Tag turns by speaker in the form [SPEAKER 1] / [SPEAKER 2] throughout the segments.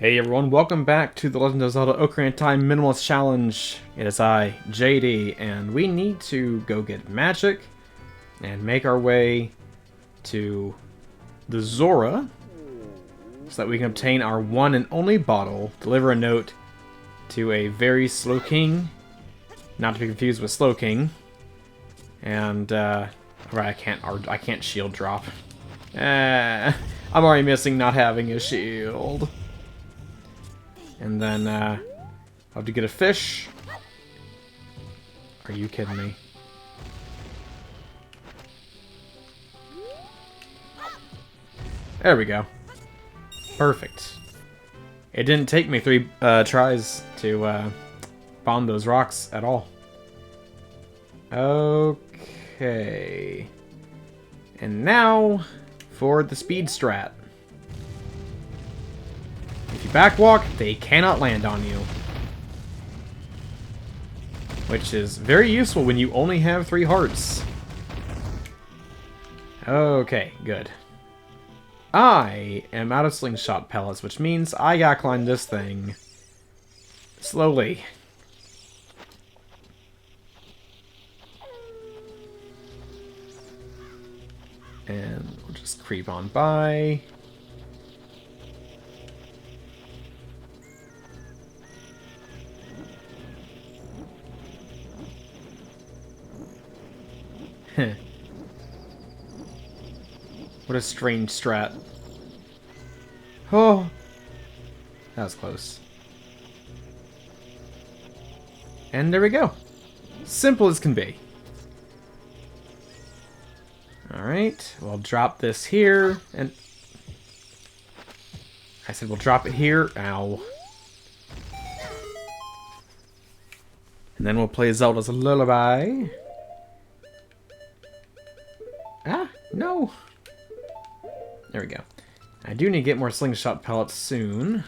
[SPEAKER 1] Hey everyone, welcome back to the Legend of Zelda Ocarina of Time Minimalist Challenge. It is I, JD, and we need to go get magic and make our way to the Zora so that we can obtain our one and only bottle, deliver a note to a very slow king, not to be confused with Slow King, and right, I can't shield drop. I'm already missing not having a shield. And then, I'll have to get a fish. Are you kidding me? There we go. Perfect. It didn't take me 3 tries to bomb those rocks at all. Okay. And now for the speed strat. If you backwalk, they cannot land on you. Which is very useful when you only have 3 hearts. Okay, good. I am out of slingshot pellets, which means I gotta climb this thing slowly. And we'll just creep on by. What a strange strat. Oh! That was close. And there we go. Simple as can be. Alright, we'll drop this here, and... I said we'll drop it here. Ow. And then we'll play Zelda's Lullaby. Ah, no! There we go. I do need to get more slingshot pellets soon.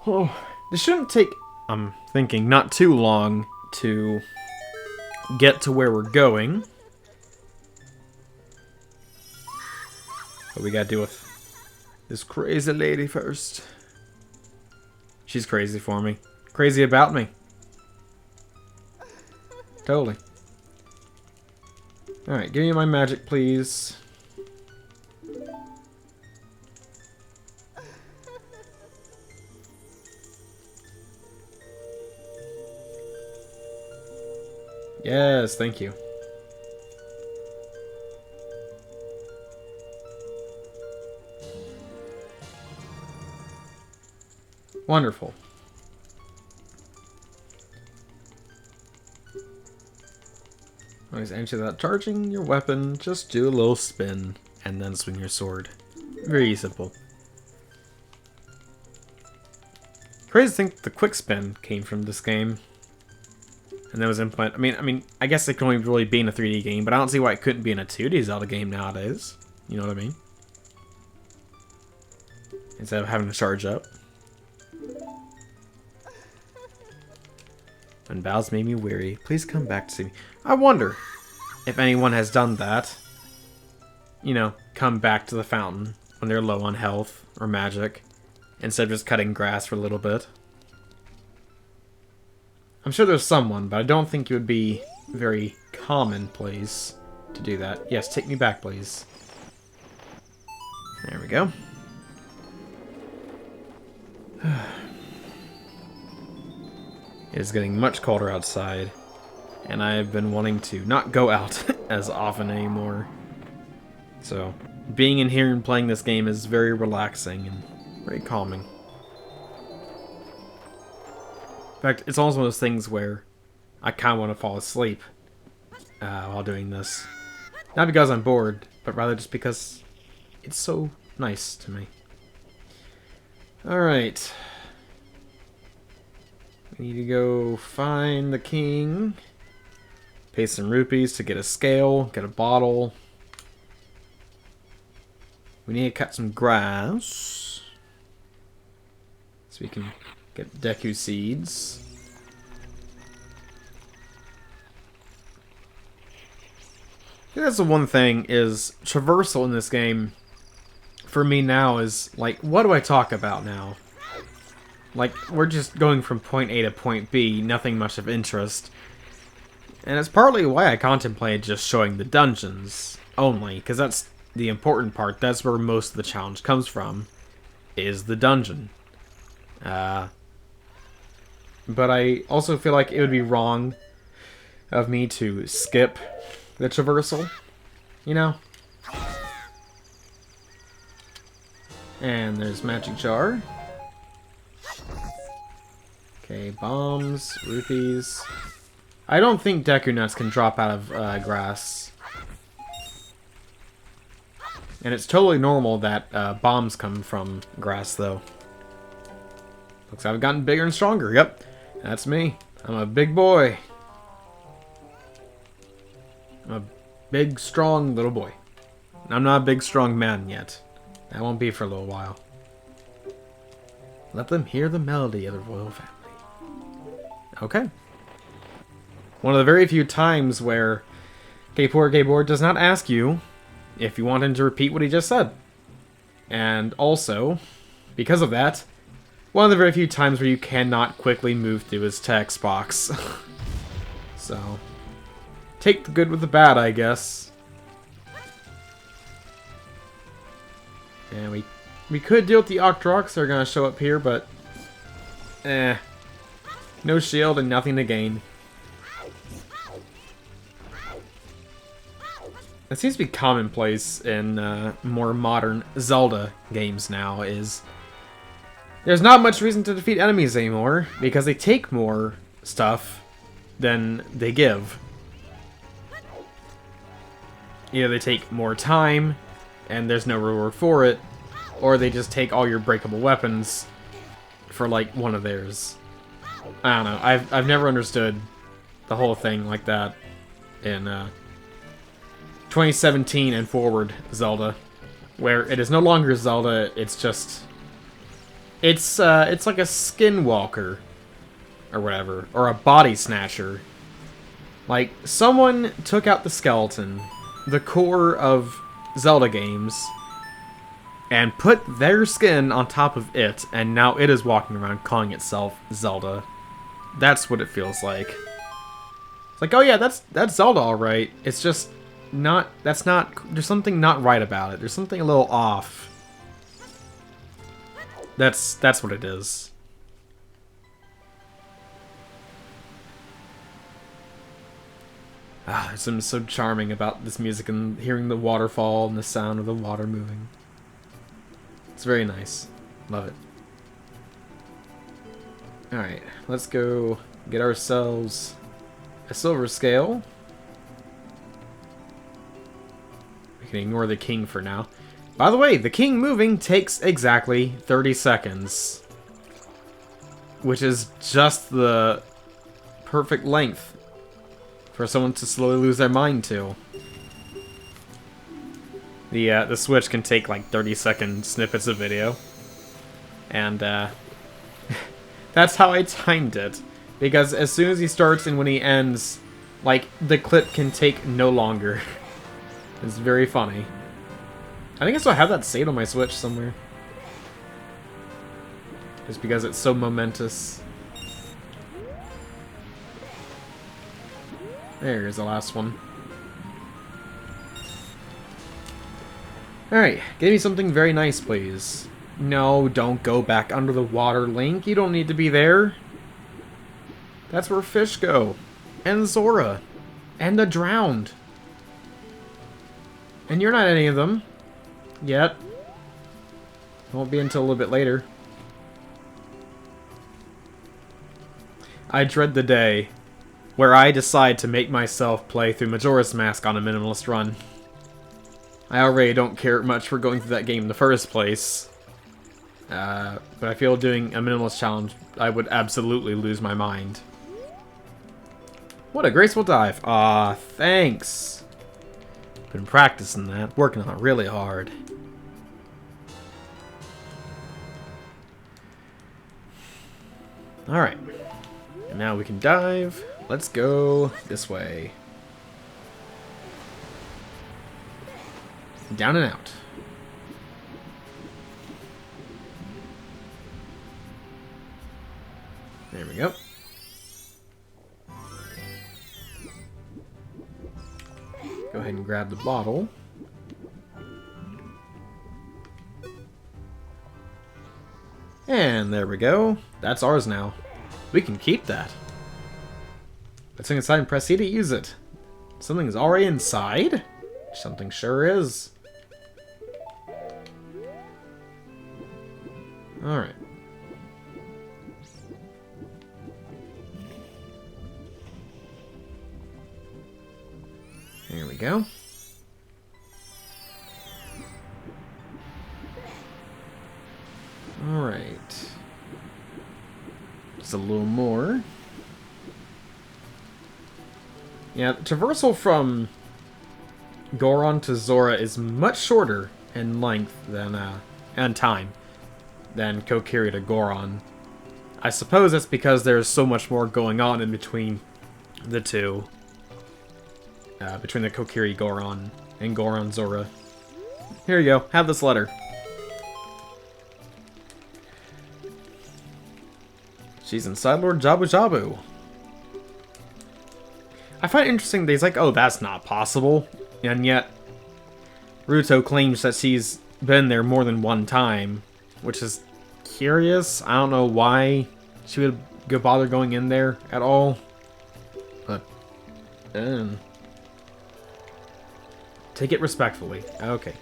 [SPEAKER 1] Oh, this shouldn't take, I'm thinking, not too long to get to where we're going. But we gotta deal with this crazy lady first. She's crazy for me. Crazy about me. Totally. Alright, give me my magic, please. Yes, thank you. Wonderful. Always enter that charging your weapon, just do a little spin, and then swing your sword. Very simple. Crazy to think the quick spin came from this game. And that was implemented. I guess it can only really be in a 3D game, but I don't see why it couldn't be in a 2D Zelda game nowadays. You know what I mean? Instead of having to charge up. When Bow's made me weary, please come back to see me. I wonder if anyone has done that. You know, come back to the fountain when they're low on health or magic, instead of just cutting grass for a little bit. I'm sure there's someone, but I don't think it would be very commonplace to do that. Yes, take me back, please. There we go. It is getting much colder outside, and I've been wanting to not go out as often anymore. So, being in here and playing this game is very relaxing and very calming. In fact, it's almost one of those things where I kind of want to fall asleep while doing this. Not because I'm bored, but rather just because it's so nice to me. Alright. We need to go find the king. Pay some rupees to get a scale, get a bottle. We need to cut some grass so we can get Deku seeds. That's the one thing, is traversal in this game, for me now, is, like, what do I talk about now? Like, we're just going from point A to point B, nothing much of interest. And it's partly why I contemplated just showing the dungeons only, because that's the important part. That's where most of the challenge comes from, is the dungeon. But I also feel like it would be wrong of me to skip the traversal, you know? And there's Magic Jar. Okay, bombs, rupees. I don't think Deku Nuts can drop out of grass. And it's totally normal that bombs come from grass, though. Looks like I've gotten bigger and stronger. Yep, that's me. I'm a big boy. I'm a big, strong little boy. I'm not a big, strong man yet. That won't be for a little while. Let them hear the melody of the royal family. Okay. One of the very few times where K4K does not ask you if you want him to repeat what he just said. And also, because of that, one of the very few times where you cannot quickly move through his text box. So, take the good with the bad, I guess. And we could deal with the Octrox that are going to show up here, but no shield and nothing to gain. It seems to be commonplace in more modern Zelda games now, is there's not much reason to defeat enemies anymore, because they take more stuff than they give. Either they take more time, and there's no reward for it, or they just take all your breakable weapons for, like, one of theirs. I don't know. I've never understood the whole thing like that in 2017 and forward Zelda, where it is no longer Zelda. It's just it's like a skinwalker or whatever, or a body snatcher. Like, someone took out the skeleton, the core of Zelda games, and put their skin on top of it, and now it is walking around calling itself Zelda. That's what it feels like. It's like, oh yeah, that's Zelda, alright. It's just not, that's not, there's something not right about it. There's something a little off. That's what it is. Ah, there's something so charming about this music and hearing the waterfall and the sound of the water moving. It's very nice. Love it. Alright, let's go get ourselves a silver scale. We can ignore the king for now. By the way, the king moving takes exactly 30 seconds. Which is just the perfect length for someone to slowly lose their mind to. The Switch can take like 30-second snippets of video. And that's how I timed it. Because as soon as he starts and when he ends, like, the clip can take no longer. It's very funny. I think I still have that saved on my Switch somewhere. Just because it's so momentous. There's the last one. Alright, give me something very nice, please. No, don't go back under the water, Link. You don't need to be there. That's where fish go. And Zora. And the drowned. And you're not any of them. Yet. Won't be until a little bit later. I dread the day where I decide to make myself play through Majora's Mask on a minimalist run. I already don't care much for going through that game in the first place. But I feel doing a minimalist challenge, I would absolutely lose my mind. What a graceful dive. Aw, thanks. Been practicing that, working on it really hard. Alright. And now we can dive. Let's go this way. Down and out. There we go. Go ahead and grab the bottle. And there we go. That's ours now. We can keep that. Let's go inside and press C to use it. Something is already inside? Something sure is. Alright. Here we go. Alright. Just a little more. Yeah, traversal from Goron to Zora is much shorter in length than, and time than Kokiri to Goron. I suppose that's because there's so much more going on in between the two. Between the Kokiri Goron and Goron Zora. Here you go. Have this letter. She's inside Lord Jabu Jabu. I find it interesting that he's like, oh, that's not possible. And yet, Ruto claims that she's been there more than one time. Which is curious. I don't know why she would bother going in there at all. But, take it respectfully. Okay.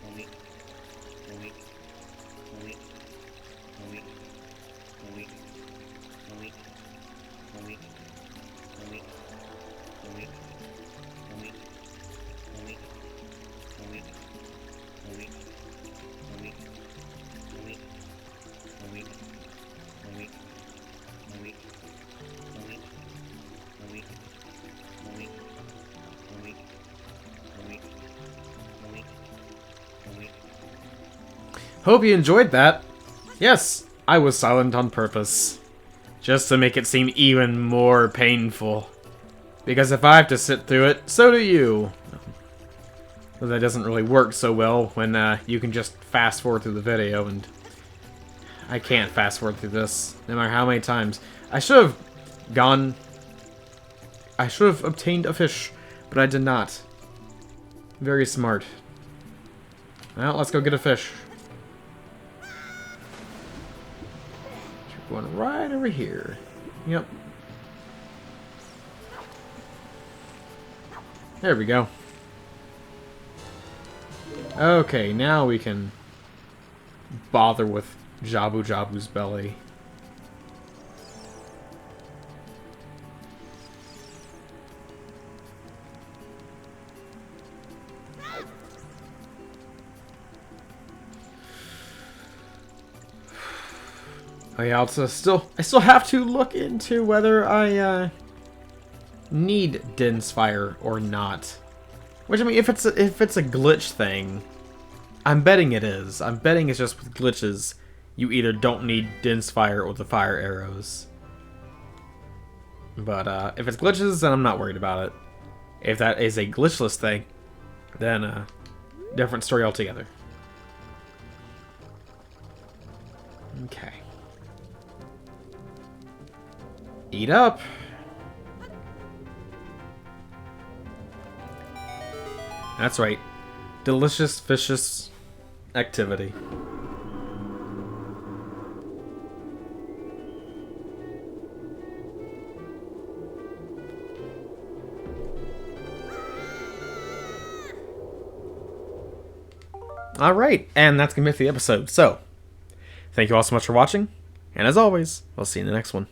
[SPEAKER 1] Hope you enjoyed that. Yes, I was silent on purpose. Just to make it seem even more painful. Because if I have to sit through it, so do you. But that doesn't really work so well when you can just fast forward through the video, and I can't fast forward through this, no matter how many times. I should have obtained a fish, but I did not. Very smart. Well, let's go get a fish. Going right over here. Yep. There we go. Okay, now we can bother with Jabu Jabu's belly. Oh yeah, I still have to look into whether I need Din's Fire or not. Which, I mean, if it's a glitch thing, I'm betting it is. I'm betting it's just with glitches, you either don't need Din's Fire or the fire arrows. But if it's glitches, then I'm not worried about it. If that is a glitchless thing, then different story altogether. Okay. Eat up. That's right. Delicious, vicious activity. Alright, and that's going to be the episode. So, thank you all so much for watching, and as always, I'll see you in the next one.